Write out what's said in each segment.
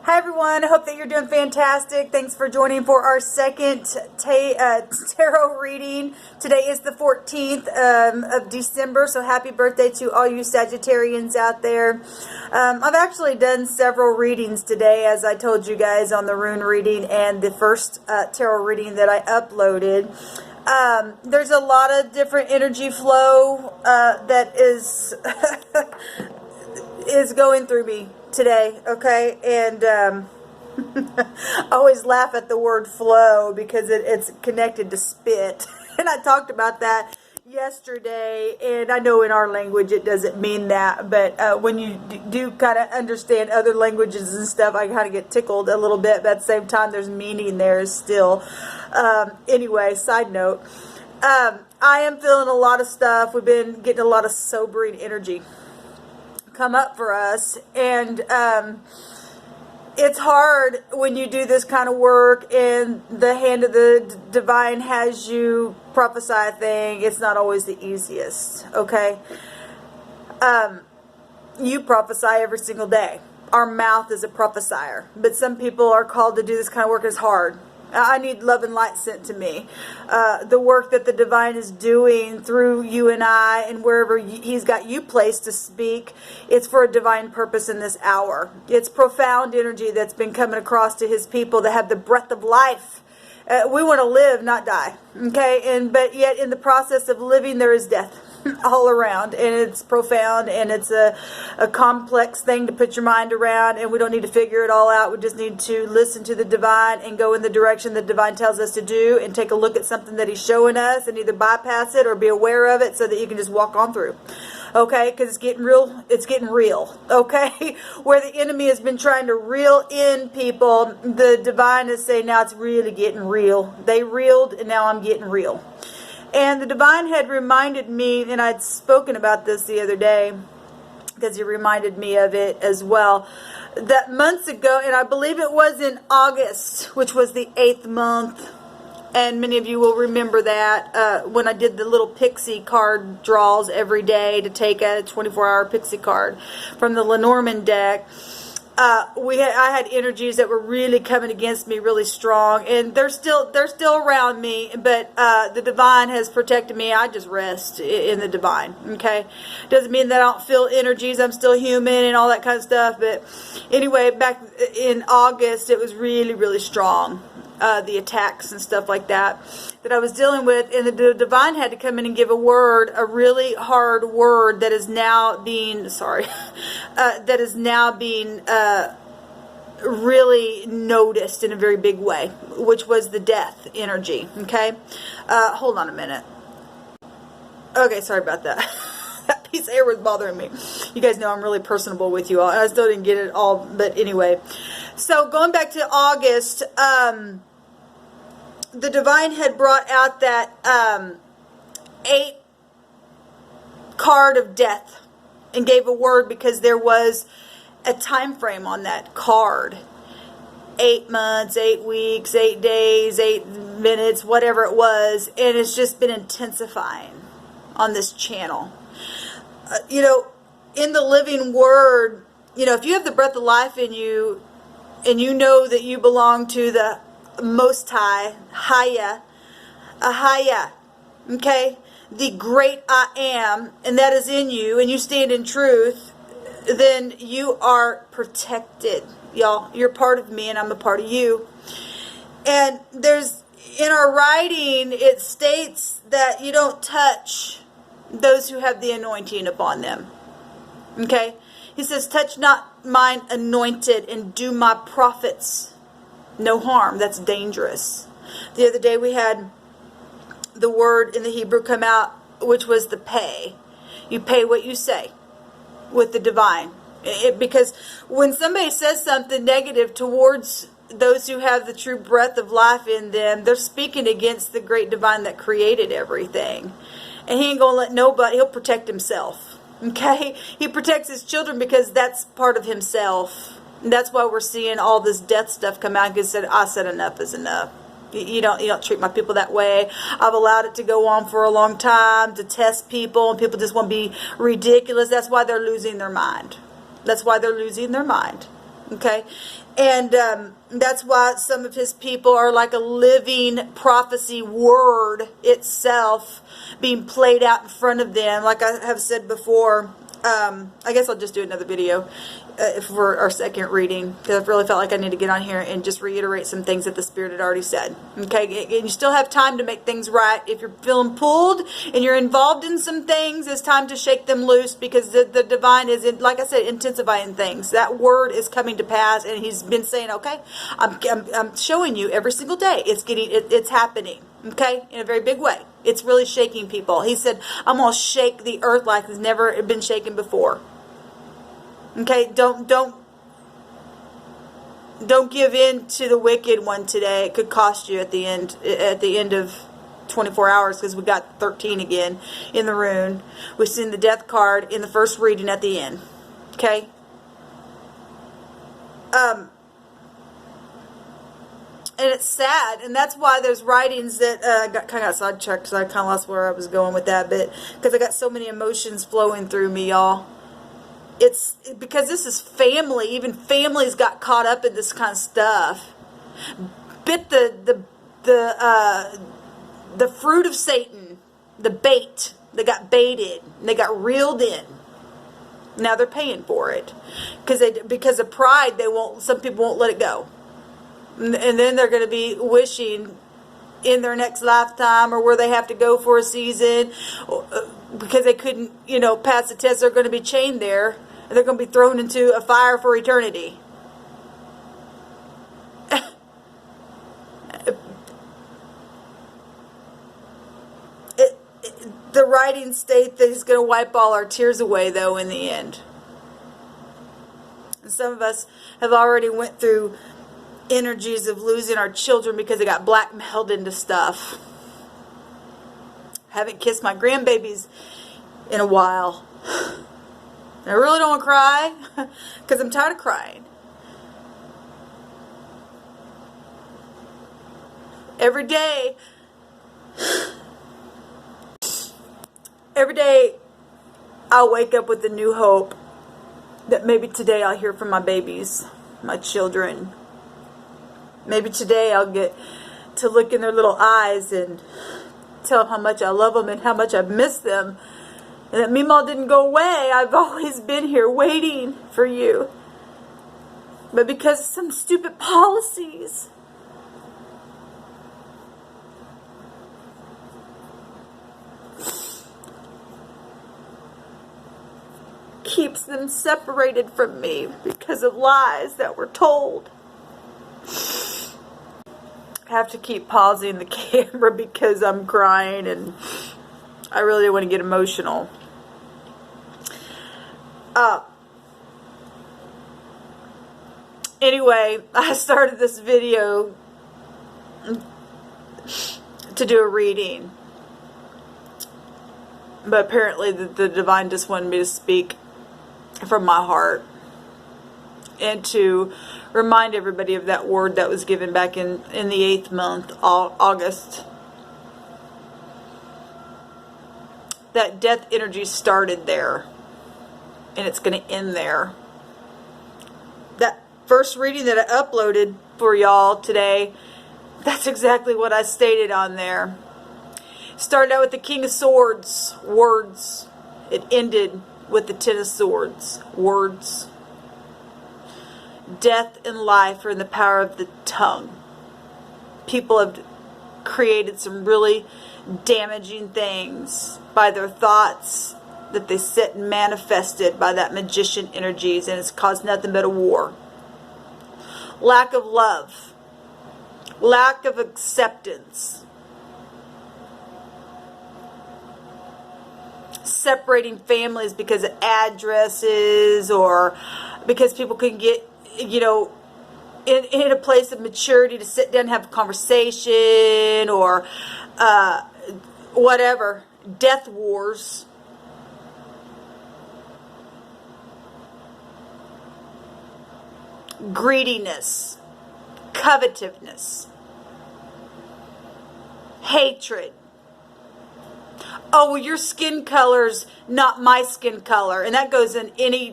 Hi everyone, I hope that you're doing fantastic. Thanks for joining for our second tarot reading. Today is the 14th of December, so happy birthday to all you Sagittarians out there. I've actually done several readings today, as I told you guys on the rune reading and the first tarot reading that I uploaded. There's a lot of different energy flow that is is going through me today, okay? And I always laugh at the word flow because it's connected to spit. And I talked about that yesterday, and I know in our language it doesn't mean that, but when you do kind of understand other languages and stuff, I kind of get tickled a little bit, but at the same time there's meaning there still. Anyway, side note, I am feeling a lot of stuff. We've been getting a lot of sobering energy come up for us, and it's hard when you do this kind of work and the hand of the divine has you prophesy a thing. It's not always the easiest, okay? You prophesy every single day. Our mouth is a prophesier, but some people are called to do this kind of work. Is hard. I need love and light sent to me. The work that the divine is doing through you and I, and wherever he's got you placed to speak, it's for a divine purpose in this hour. It's profound energy that's been coming across to his people that have the breath of life. We want to live, not die. Okay, but yet in the process of living, there is death all around, and it's profound, and it's a complex thing to put your mind around, and we don't need to figure it all out. We just need to listen to the divine and go in the direction the divine tells us to do, and take a look at something that he's showing us and either bypass it or be aware of it so that you can just walk on through. Okay, because it's getting real, okay? Where the enemy has been trying to reel in people, the divine is saying, now it's really getting real. They reeled, and now I'm getting real. And the divine had reminded me, and I'd spoken about this the other day, because he reminded me of it as well, that months ago, and I believe it was in August, which was the 8th month, and many of you will remember that, when I did the little pixie card draws every day to take a 24-hour pixie card from the Lenormand deck. I had energies that were really coming against me really strong, and they're still around me, but the divine has protected me. I just rest in the divine, okay? Doesn't mean that I don't feel energies. I'm still human and all that kind of stuff, but anyway, back in August, it was really, really strong. The attacks and stuff like that I was dealing with, and the divine had to come in and give a word, a really hard word that is now being, that is now being really noticed in a very big way, which was the death energy, okay? Hold on a minute. Okay, sorry about that. That piece of air was bothering me. You guys know I'm really personable with you all, and I still didn't get it all, but anyway. So going back to August, the divine had brought out that 8 card of death and gave a word, because there was a time frame on that card. 8 months, 8 weeks, 8 days, 8 minutes, whatever it was, and it's just been intensifying on this channel. You know, in the living word, you know, if you have the breath of life in you, and you know that you belong to the Most High, Ahaya, okay, the great I am, and that is in you, and you stand in truth, then you are protected, y'all. You're part of me, and I'm a part of you. And there's, in our writing, it states that you don't touch those who have the anointing upon them, okay? He says, touch not mine anointed, and do my prophets no harm. That's dangerous. The other day we had the word in the Hebrew come out, which was the pay. You pay what you say with the divine. Because when somebody says something negative towards those who have the true breath of life in them, they're speaking against the great divine that created everything. And he ain't going to let nobody, he'll protect himself. Okay, he protects his children because that's part of himself. And that's why we're seeing all this death stuff come out. Because I said enough is enough. You don't treat my people that way. I've allowed it to go on for a long time to test people, and people just want to be ridiculous. That's why they're losing their mind. That's why they're losing their mind. Okay, and that's why some of his people are like a living prophecy word itself being played out in front of them. Like I have said before, I guess I'll just do another video for our second reading, because I really felt like I need to get on here and just reiterate some things that the Spirit had already said. Okay, and you still have time to make things right. If you're feeling pulled and you're involved in some things, it's time to shake them loose, because the divine is, like I said, intensifying things. That word is coming to pass, and he's been saying, okay, I'm showing you every single day. It's happening. Okay, in a very big way. It's really shaking people. He said, I'm going to shake the earth like it's never been shaken before. Okay, don't give in to the wicked one today. It could cost you at the end of 24 hours, because we got 13 again in the rune. We've seen the death card in the first reading at the end. Okay? And it's sad, and that's why there's writings that kind of got sidetracked, because I kind of lost where I was going with that bit, because I got so many emotions flowing through me, y'all. It's because this is family. Even families got caught up in this kind of stuff. Bit the fruit of Satan, the bait. They got baited. They got reeled in. Now they're paying for it, because of pride. Some people won't let it go. And then they're going to be wishing in their next lifetime, or where they have to go for a season, because they couldn't, pass the test. They're going to be chained there, and they're going to be thrown into a fire for eternity. The writings state that he's going to wipe all our tears away, though, in the end. And some of us have already went through energies of losing our children because they got blackmailed into stuff. Haven't kissed my grandbabies in a while. And I really don't want to cry, because I'm tired of crying. Every day I'll wake up with a new hope that maybe today I'll hear from my babies, my children. Maybe today I'll get to look in their little eyes and tell them how much I love them and how much I've missed them. And that Meemaw didn't go away. I've always been here waiting for you. But because of some stupid policies, keeps them separated from me because of lies that were told. I have to keep pausing the camera because I'm crying, and I really don't want to get emotional. Anyway, I started this video to do a reading, but apparently the divine just wanted me to speak from my heart, and to remind everybody of that word that was given back in the 8th month, August. That death energy started there, and it's going to end there. That first reading that I uploaded for y'all today, that's exactly what I stated on there. Started out with the King of Swords, words. It ended with the Ten of Swords, words. Death and life are in the power of the tongue. People have created some really damaging things by their thoughts that they sit and manifested by that magician energies, and it's caused nothing but a war. Lack of love. Lack of acceptance. Separating families because of addresses, or because people couldn't get, in a place of maturity to sit down and have a conversation, or whatever. Death wars. Greediness. Covetousness. Hatred. oh, well, your skin color's not my skin color. And that goes in any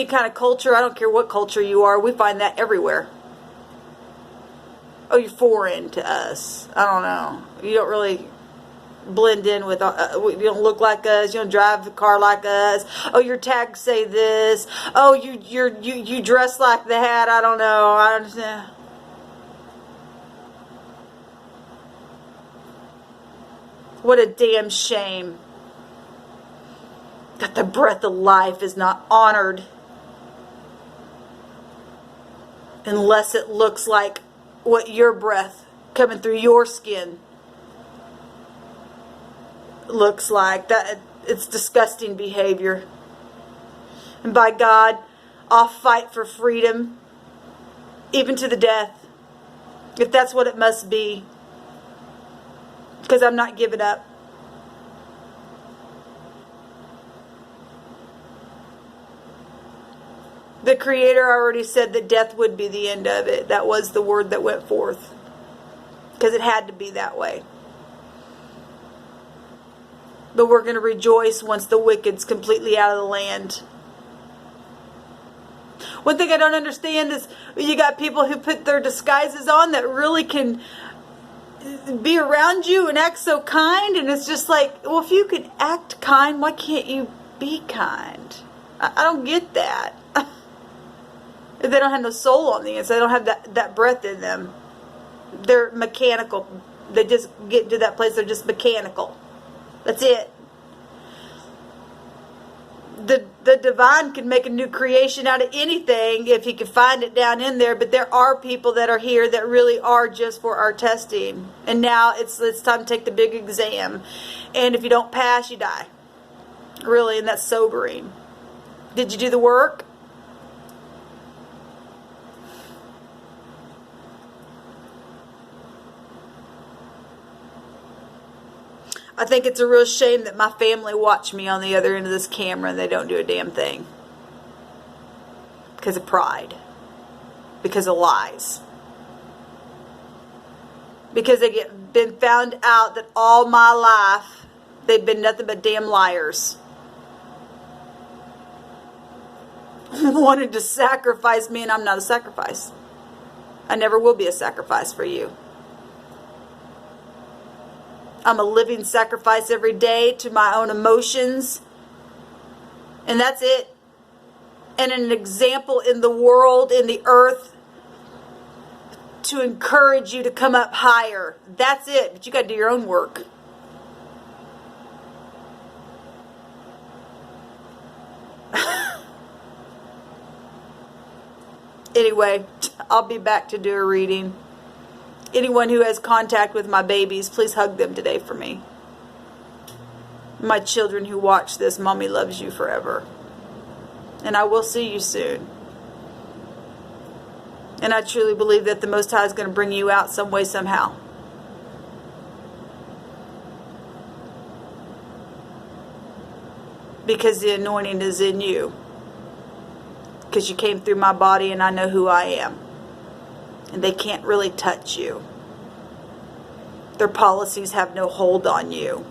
kind of culture. I don't care what culture you are. We find that everywhere. Oh, you're foreign to us. I don't know. You don't really blend in with, you don't look like us. You don't drive the car like us. Oh, your tags say this. Oh, you dress like that. I don't know. I understand. What a damn shame that the breath of life is not honored unless it looks like what your breath coming through your skin looks like. That it's disgusting behavior. And by God, I'll fight for freedom, even to the death, if that's what it must be. Because I'm not giving up. The Creator already said that death would be the end of it. That was the word that went forth. Because it had to be that way. But we're going to rejoice once the wicked's completely out of the land. One thing I don't understand is you got people who put their disguises on that really can be around you and act so kind, and it's just like, well, if you can act kind, why can't you be kind? I don't get that. They don't have no soul on the inside. They don't have that breath in them. They're mechanical. They just get to that place, they're just mechanical. That's it. The divine can make a new creation out of anything if he can find it down in there. But there are people that are here that really are just for our testing. And now it's time to take the big exam. And if you don't pass, you die. Really, and that's sobering. Did you do the work? I think it's a real shame that my family watch me on the other end of this camera and they don't do a damn thing. Because of pride. Because of lies. Because they been found out that all my life they've been nothing but damn liars. Wanted to sacrifice me, and I'm not a sacrifice. I never will be a sacrifice for you. I'm a living sacrifice every day to my own emotions. And that's it. And an example in the world, in the earth, to encourage you to come up higher. That's it. But you got to do your own work. Anyway, I'll be back to do a reading. Anyone who has contact with my babies, please hug them today for me. My children who watch this, Mommy loves you forever. And I will see you soon. And I truly believe that the Most High is going to bring you out some way, somehow. Because the anointing is in you. Because you came through my body and I know who I am. And they can't really touch you. Their policies have no hold on you.